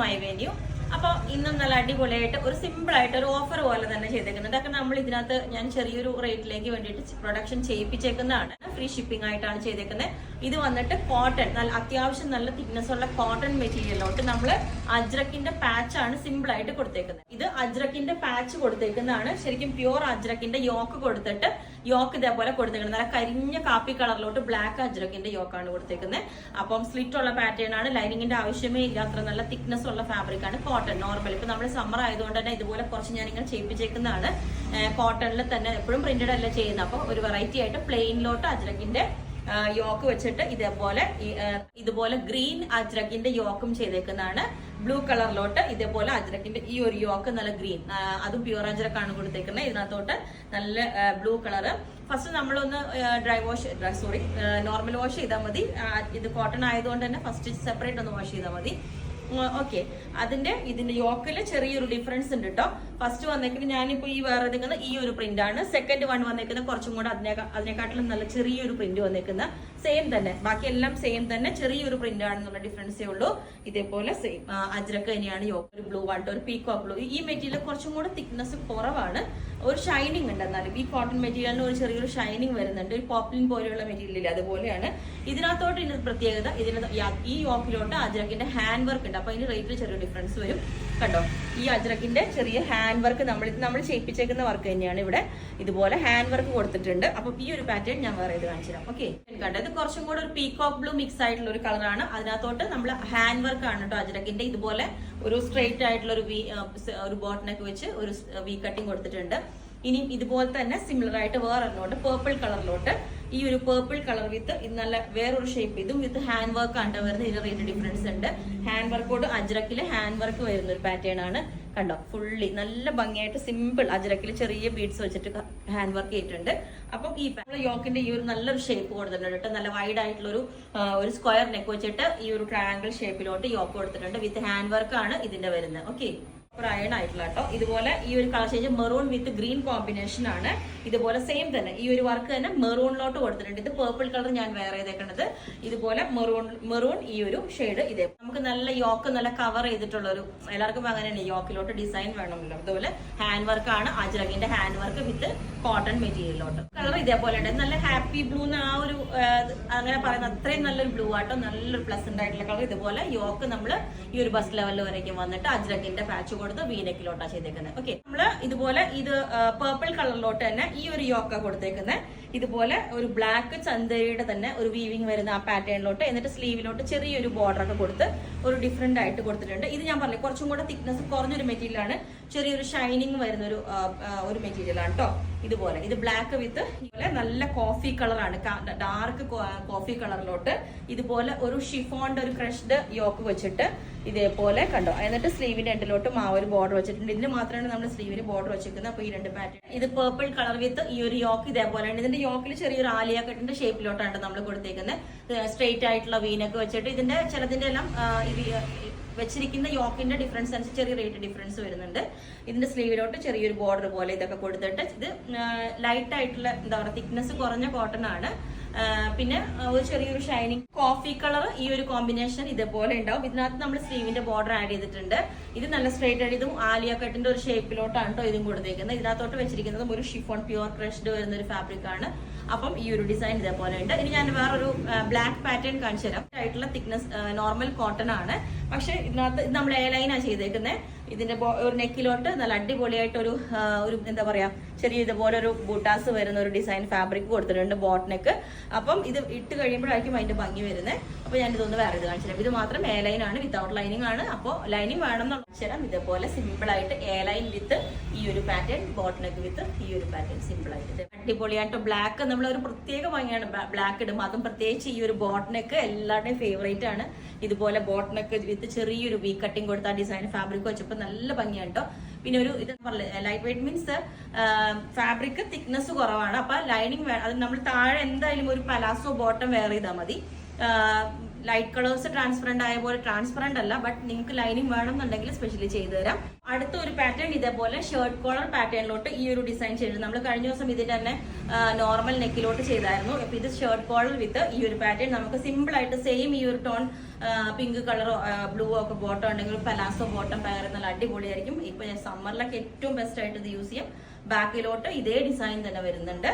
My venue. അപ്പോൾ ഇന്നും നല്ല അടിപൊളിയായിട്ട് ഒരു സിമ്പിൾ ആയിട്ട് ഒരു ഓഫർ പോലെ തന്നെ ചെയ്തേക്കുന്നുണ്ട്. അതൊക്കെ നമ്മൾ ഇതിനകത്ത് ഞാൻ ചെറിയൊരു റേറ്റിലേക്ക് വേണ്ടിയിട്ട് പ്രൊഡക്ഷൻ ചെയ്യിപ്പിച്ചേക്കുന്നതാണ്. ഫ്രീ ഷിപ്പിംഗ് ആയിട്ടാണ് ചെയ്തേക്കുന്നത്. ഇത് വന്നിട്ട് കോട്ടൺ, നല്ല അത്യാവശ്യം നല്ല തിക്നെസ് ഉള്ള കോട്ടൺ മെറ്റീരിയലോട്ട് നമ്മൾ അജ്രക്കിന്റെ പാച്ചാണ് സിമ്പിൾ ആയിട്ട് കൊടുത്തേക്കുന്നത്. ഇത് അജ്രക്കിന്റെ പാച്ച് കൊടുത്തേക്കുന്നതാണ്. ശരിക്കും പ്യൂർ അജ്രക്കിന്റെ യോക്ക് കൊടുത്തിട്ട് യോക്ക് ഇതേപോലെ കൊടുത്തേക്കുന്നത്. നല്ല കരിഞ്ഞ കാപ്പി കളറിലോട്ട് ബ്ലാക്ക് അജ്രക്കിന്റെ യോക്കാണ് കൊടുത്തേക്കുന്നത്. അപ്പം സ്ലിറ്റ് ഉള്ള പാറ്റേൺ ആണ്. ലൈനിങ്ങിന്റെ ആവശ്യമേ ഇല്ല. അത്ര നല്ല തിക്നെസ് ഉള്ള ഫാബ്രിക് ആണ്. Cotton normal. ഇപ്പൊ നമ്മൾ സമ്മർ ആയതുകൊണ്ട് തന്നെ ഇതുപോലെ കുറച്ച് ഞാനിങ്ങനെ ചെയ്യിപ്പിച്ചേക്കുന്നതാണ്. കോട്ടണിൽ തന്നെ എപ്പോഴും പ്രിന്റഡ് അല്ല ചെയ്യുന്നത്. അപ്പൊ ഒരു വെറൈറ്റി ആയിട്ട് പ്ലെയിനിലോട്ട് അജ്രക്കിന്റെ യോക്ക് വെച്ചിട്ട് ഇതുപോലെ ഗ്രീൻ അജ്രക്കിന്റെ യോക്കും ചെയ്തേക്കുന്നതാണ്. ബ്ലൂ കളറിലോട്ട് ഇതേപോലെ അജ്രക്കിന്റെ ഈ ഒരു യോക്ക് നല്ല ഗ്രീൻ, അതും പ്യൂർ അജ്രക്കാണ് കൊടുത്തേക്കുന്നത്. ഇതിനകത്തോട്ട് നല്ല ബ്ലൂ കളറ്. ഫസ്റ്റ് നമ്മളൊന്ന് നോർമൽ വാഷ് ചെയ്താൽ മതി. ഇത് കോട്ടൺ ആയതുകൊണ്ട് തന്നെ ഫസ്റ്റ് സെപ്പറേറ്റ് ഒന്ന് വാഷ് ചെയ്താൽ മതി. ഓക്കെ, ഇതിന്റെ യോക്കില് ചെറിയൊരു ഡിഫറൻസ് ഉണ്ട് കേട്ടോ. ഫസ്റ്റ് വന്നേക്കുന്നത് ഞാനിപ്പോ ഈ വേറെ എടുക്കുന്ന ഈ ഒരു പ്രിന്റ് ആണ്. സെക്കൻഡ് വൺ വന്നേക്കുന്നത് കുറച്ചും കൂടെ അതിനെക്കാട്ടിലും നല്ല ചെറിയൊരു പ്രിന്റ് വന്നേക്കുന്ന സെയിം തന്നെ, ബാക്കി എല്ലാം സെയിം തന്നെ, ചെറിയൊരു പ്രിന്റ് ആണെന്നുള്ള ഡിഫറൻസേ ഉള്ളൂ. ഇതേപോലെ സെയിം അജ്രക്ക് തന്നെയാണ് യോക്ക്. ഒരു ബ്ലൂ ആട്ടോ, ഒരു പീകോക്ക് ബ്ലൂ. ഈ മെറ്റീരിയൽ കുറച്ചും കൂടെ തിക്നെസ് കുറവാണ്. ഒരു ഷൈനിങ് ഉണ്ട്. എന്നാലും ഈ കോട്ടൺ മെറ്റീരിയലിന് ഒരു ചെറിയൊരു ഷൈനിങ് വരുന്നുണ്ട്. ഒരു പോപ്ലിൻ പോലെയുള്ള മെറ്റീരിയൽ അതുപോലെയാണ്. ഇതിനകത്തോട്ട് ഇതിന്റെ പ്രത്യേകത, ഈ യോക്കിലോട്ട് അജ്രക്കിന്റെ ഹാൻഡ് വർക്ക് ഉണ്ട്. അപ്പൊ അതിന് റേറ്റിൽ ചെറിയ ഡിഫറൻസ് വരും കണ്ടോ. ഈ അജ്രക്കിന്റെ ചെറിയ ഹാൻഡ് വർക്ക് നമ്മൾ ചെയ്യിപ്പിച്ചേക്കുന്ന വർക്ക് തന്നെയാണ്. ഇവിടെ ഇതുപോലെ ഹാൻഡ് വർക്ക് കൊടുത്തിട്ടുണ്ട്. അപ്പൊ ഈ ഒരു പാറ്റേൺ ഞാൻ വേറെ ഇത് കാണിച്ചു തരാം. ഓക്കെ, കണ്ടോ, ഇത് കുറച്ചും കൂടെ ഒരു പീകോക്ക് ബ്ലൂ മിക്സ് ആയിട്ടുള്ള ഒരു കളറാണ്. അതിനകത്തോട്ട് നമ്മൾ ഹാൻഡ് വർക്ക് ആണ് കേട്ടോ അജ്രക്കിന്റെ. ഇതുപോലെ ഒരു സ്ട്രെയിറ്റ് ആയിട്ടുള്ള ഒരു ബോട്ടനൊക്കെ വെച്ച് ഒരു വി കട്ടിങ് കൊടുത്തിട്ടുണ്ട്. ഇനി ഇതുപോലെ തന്നെ സിമിലർ ആയിട്ട് വേറെ ഒരെണ്ണോട്ട് പേർപ്പിൾ കളറിലോട്ട് ഈ ഒരു പേർപ്പിൾ കളർ വിത്ത് നല്ല വേറൊരു ഷേപ്പ്, ഇതും വിത്ത് ഹാൻഡ് വർക്ക് ആണ് വരുന്നത്. ഇതിന്റെ റേറ്റ് ഡിഫറൻസ് ഉണ്ട്. ഹാൻഡ് വർക്കോട് അജ്രക്കില് ഹാൻഡ് വർക്ക് വരുന്ന ഒരു പാറ്റേൺ ആണ് കണ്ടോ. ഫുള്ളി നല്ല ഭംഗിയായിട്ട് സിമ്പിൾ അജ്രക്കില് ചെറിയ ബീഡ്സ് വെച്ചിട്ട് ഹാൻഡ് വർക്ക് ചെയ്തിട്ടുണ്ട്. അപ്പം ഈ യോക്കിന്റെ ഈ ഒരു നല്ലൊരു ഷേപ്പ് കൊടുത്തിട്ടുണ്ട് കേട്ടോ. നല്ല വൈഡ് ആയിട്ടുള്ള ഒരു സ്ക്വയർ നെക്ക് വെച്ചിട്ട് ഈ ഒരു ട്രയാങ്കിൾ ഷേപ്പിലോട്ട് യോക്ക് കൊടുത്തിട്ടുണ്ട്. വിത്ത് ഹാൻഡ് വർക്ക് ആണ് ഇതിന്റെ വരുന്നത്. ഓക്കെ, അയൺ ആയിട്ടുള്ള കേട്ടോ. ഇതുപോലെ ഈ ഒരു കളർ ചേഞ്ച് മെറൂൺ വിത്ത് ഗ്രീൻ കോമ്പിനേഷൻ ആണ്. ഇതുപോലെ സെയിം തന്നെ ഈ ഒരു വർക്ക് തന്നെ മെറൂണിലോട്ട് കൊടുത്തിട്ടുണ്ട്. ഇത് പേർപ്പിൾ കളർ ഞാൻ വേറെ ചെയ്തേക്കുന്നത്. ഇതുപോലെ മെറൂൺ ഈ ഒരു ഷെയ്ഡ്. ഇതേ നമുക്ക് നല്ല യോക്ക് നല്ല കവർ ചെയ്തിട്ടുള്ള ഒരു, എല്ലാവർക്കും അങ്ങനെയാണ് യോക്കിലോട്ട് ഡിസൈൻ വേണമല്ലോ. അതുപോലെ ഹാൻഡ് വർക്ക് ആണ് അജ്രക്കിന്റെ ഹാൻഡ് വർക്ക് വിത്ത് കോട്ടൺ മെറ്റീരിയലിലോട്ട്. കളർ ഇതേപോലെ ഉണ്ട്. നല്ല ഹാപ്പി ബ്ലൂ ആ ഒരു അങ്ങനെ പറയുന്ന അത്രയും നല്ലൊരു ബ്ലൂ ആട്ടോ. നല്ലൊരു പ്ലസന്റ് ആയിട്ടുള്ള കളർ. ഇതുപോലെ യോക്ക് നമ്മൾ ഈ ഒരു ബസ് ലെവലിൽ വരയ്ക്കും വന്നിട്ട് അജ്രക്കിന്റെ പാച്ച് കൊടുത്ത് വീനെക്കിലോട്ടാ ചെയ്തേക്കുന്നത്. ഓക്കെ, നമ്മള് ഇതുപോലെ ഇത് പേർപ്പിൾ കളറിലോട്ട് തന്നെ ഈ ഒരു യോക്ക കൊടുത്തേക്കുന്നത്. ഇതുപോലെ ഒരു ബ്ലാക്ക് ചന്തയുടെ തന്നെ ഒരു വീവിങ് വരുന്ന ആ പാറ്റേണിലോട്ട്, എന്നിട്ട് സ്ലീവിലോട്ട് ചെറിയൊരു ബോർഡർ ഒക്കെ കൊടുത്ത് ഒരു ഡിഫറെന്റ് ആയിട്ട് കൊടുത്തിട്ടുണ്ട്. ഇത് ഞാൻ പറഞ്ഞു കുറച്ചും കൂടെ തിക്നെസ് കുറഞ്ഞൊരു മെറ്റീരിയൽ ആണ്. ചെറിയൊരു ഷൈനിങ് വരുന്ന ഒരു മെറ്റീരിയൽ ആണ് കേട്ടോ. ഇതുപോലെ ഇത് ബ്ലാക്ക് വിത്ത് ഇതുപോലെ നല്ല കോഫി കളറാണ്, ഡാർക്ക് കോഫി കളറിലോട്ട് ഇതുപോലെ ഒരു ഷിഫോണിന്റെ ഒരു ക്രഷ്ഡ് യോക്ക് വെച്ചിട്ട് ഇതേപോലെ കണ്ടോ. എന്നിട്ട് സ്ലീവിന്റെ എൻഡിലോട്ടും ആ ഒരു ബോർഡർ വെച്ചിട്ടുണ്ട്. ഇതിന് മാത്രമാണ് നമ്മൾ സ്ലീവിന് ബോർഡർ വെച്ചിരിക്കുന്നത്. അപ്പൊ ഈ രണ്ട് പാറ്റേൺ, ഇത് പേർപ്പിൾ കളർ വിത്ത് ഈ ഒരു യോക്ക് ഇതേപോലെയാണ്. ഇതിന്റെ യോക്കിൽ ചെറിയൊരു ആലിയ കട്ടിന്റെ ഷേപ്പിലോട്ടാണ് നമ്മൾ കൊടുത്തേക്കുന്നത്. സ്ട്രെയിറ്റ് ആയിട്ടുള്ള വീനൊക്കെ വെച്ചിട്ട് ഇതിന്റെ ചിലതിന്റെ എല്ലാം വെച്ചിരിക്കുന്ന യോക്കിന്റെ ഡിഫറൻസ് അനുസരിച്ച് ചെറിയ റേറ്റ് ഡിഫറൻസ് വരുന്നുണ്ട്. ഇതിന്റെ സ്ലീവിലോട്ട് ചെറിയൊരു ബോർഡർ പോലെ ഇതൊക്കെ കൊടുത്തിട്ട് ഇത് ലൈറ്റ് ആയിട്ടുള്ള എന്താ പറയുക തിക്നെസ് കുറഞ്ഞ കോട്ടൺ ആണ്. പിന്നെ ഒരു ചെറിയൊരു ഷൈനിങ് കോഫി കളർ ഈ ഒരു കോമ്പിനേഷൻ ഇതേപോലെ ഉണ്ടാവും. ഇതിനകത്ത് നമ്മൾ സ്ലീവിന്റെ ബോർഡർ ആഡ് ചെയ്തിട്ടുണ്ട്. ഇത് നല്ല സ്ട്രൈറ്റ് ആയിട്ട് ഇതും ആലിയ കട്ടിന്റെ ഒരു ഷേപ്പിലോട്ടാണ് കേട്ടോ ഇതും കൊടുത്തേക്കുന്നത്. ഇതിനകത്തോട്ട് വെച്ചിരിക്കുന്നതും ഒരു ഷിഫോൺ പ്യൂർ ക്രഷ്ഡ് വരുന്ന ഒരു ഫാബ്രിക് ആണ്. അപ്പം ഈ ഒരു ഡിസൈൻ ഇതേപോലെ ഉണ്ട്. ഇനി ഞാൻ വേറൊരു ബ്ലാക്ക് പാറ്റേൺ കാണിച്ചു തരാം. ആയിട്ടുള്ള തിക്നെസ് നോർമൽ കോട്ടൺ ആണ്. പക്ഷെ ഇതിനകത്ത് ഇത് നമ്മൾ എ ലൈനാണ് ചെയ്തേക്കുന്നത്. ഇതിന്റെ ഒരു നെക്കിലോട്ട് നല്ല അടിപൊളിയായിട്ട് ഒരു എന്താ പറയാ ചെറിയ ഇതുപോലെ ഒരു ബൂട്ടാസ് വരുന്ന ഒരു ഡിസൈൻ ഫാബ്രിക് കൊടുത്തിട്ടുണ്ട് ബോട്ട് നെക്ക്. അപ്പം ഇത് ഇട്ട് കഴിയുമ്പോഴായിരിക്കും അതിന്റെ ഭംഗി വരുന്നത്. അപ്പൊ ഞാൻ ഇതൊന്ന് വേറെ ഇത് കാണിച്ചു തരാം. ഇത് മാത്രം എ ലൈൻ ആണ്, വിത്തൗട്ട് ലൈനിങ് ആണ്. അപ്പോൾ ലൈനിങ് വേണം എന്ന് കാണിച്ചു തരാം. ഇതേപോലെ സിമ്പിൾ ആയിട്ട് എ ലൈൻ വിത്ത് ഈ ഒരു പാറ്റേൺ, ബോട്ട് നെക്ക് വിത്ത് ഈ ഒരു പാറ്റേൺ സിമ്പിൾ ആയിട്ട് അടിപൊളിയായിട്ട്. ബ്ലാക്ക് നമ്മൾ ഒരു പ്രത്യേക ഭംഗിയാണ് ബ്ലാക്ക് ഇടും. അതും പ്രത്യേകിച്ച് ഈ ഒരു ബോട്ട് നെക്ക് എല്ലാവരുടെയും ഫേവറേറ്റ് ആണ്. ഇതുപോലെ ബോട്ട് നെക്ക് വിത്ത് ചെറിയൊരു വി കട്ടിങ് കൊടുത്ത ഡിസൈൻ ഫാബ്രിക് വെച്ചപ്പോൾ നല്ല ഭംഗിയാണ് കേട്ടോ. പിന്നെ ഒരു ഇത് പറഞ്ഞില്ല light weight means fabric thickness കുറവാണ്. അപ്പൊ ലൈനിങ് അത് നമ്മൾ താഴെ എന്തായാലും ഒരു പലാസോ ബോട്ടം വെയർ ചെയ്താൽ മതി. ലൈറ്റ് കളേഴ്സ് ട്രാൻസ്പെറന്റ് ആയ പോലെ ട്രാൻസ്പെറന്റ് അല്ല, ബട്ട് നിങ്ങൾക്ക് ലൈനിങ് വേണമെന്നുണ്ടെങ്കിൽ സ്പെഷ്യലി ചെയ്തു തരാം. അടുത്ത ഒരു പാറ്റേൺ ഇതേപോലെ ഷർട്ട് കോളർ പാറ്റേണിലോട്ട് ഈ ഒരു ഡിസൈൻ ചെയ്തിട്ടുണ്ട്. നമ്മൾ കഴിഞ്ഞ ദിവസം ഇതിന്റെ തന്നെ നോർമൽ നെക്കിലോട്ട് ചെയ്തായിരുന്നു. അപ്പൊ ഇത് ഷർട്ട് കോളർ വിത്ത് ഈ ഒരു പാറ്റേൺ നമുക്ക് സിമ്പിൾ ആയിട്ട് സെയിം ഈ ഒരു ടോൺ പിങ്ക് കളറോ ബ്ലൂ ഒക്കെ ബോട്ടം ഉണ്ടെങ്കിൽ പലാസോ ബോട്ടം പെയർ നല്ല അടിപൊളിയായിരിക്കും. ഇപ്പൊ സമ്മറിലൊക്കെ ഏറ്റവും ബെസ്റ്റ് ആയിട്ട് ഇത് യൂസ് ചെയ്യാം. ബാക്കിലോട്ട് ഇതേ ഡിസൈൻ തന്നെ വരുന്നുണ്ട്.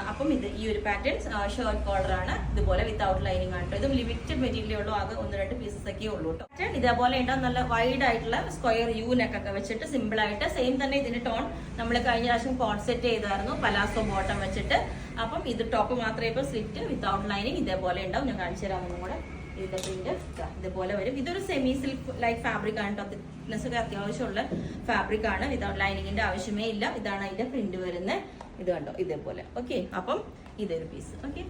അപ്പം ഇത് ഈ ഒരു പാറ്റേൺ ഷർട്ട് കോളർ ആണ്, ഇതുപോലെ വിത്തൗട്ട് ലൈനിങ് ആണ്. ഇതും ലിമിറ്റഡ് മെറ്റീരിയലേ ഉള്ളൂ, അത് 1-2 പീസസ് ഒക്കെ ഉള്ളൂ കേട്ടോ. ഇതേപോലെ ഉണ്ടാവും നല്ല വൈഡ് ആയിട്ടുള്ള സ്ക്വയർ യു നെക്കൊക്കെ വെച്ചിട്ട് സിമ്പിൾ ആയിട്ട്. സെയിം തന്നെ ഇതിന്റെ ടോൺ നമ്മൾ കഴിഞ്ഞ പ്രാവശ്യം കോഡ് സെറ്റ് ചെയ്തായിരുന്നു പലാസോ ബോട്ടം വെച്ചിട്ട്. അപ്പം ഇത് ടോപ്പ് മാത്രമേ ഇപ്പൊ സ്ലിറ്റ് വിത്തൗട്ട് ലൈനിങ് ഇതേപോലെ ഉണ്ടാവും. ഞാൻ കാണിച്ചു തരാം ഒന്നും കൂടെ. ഇതിന്റെ പ്രിന്റ് ഇതുപോലെ വരും. ഇതൊരു സെമി സിൽക്ക് ലൈക്ക് ഫാബ്രിക് ആണ് കേട്ടോ. തിക്നെസ് ഒക്കെ അത്യാവശ്യമുള്ള ഫാബ്രിക് ആണ്. വിതൗട്ട് ലൈനിങ്ങിന്റെ ആവശ്യമേ ഇല്ല. ഇതാണ് അതിന്റെ പ്രിന്റ് വരുന്നത്. ഇത് കണ്ടോ ഇതേപോലെ. ഓക്കെ, അപ്പം ഇതൊരു പീസ്. ഓക്കെ.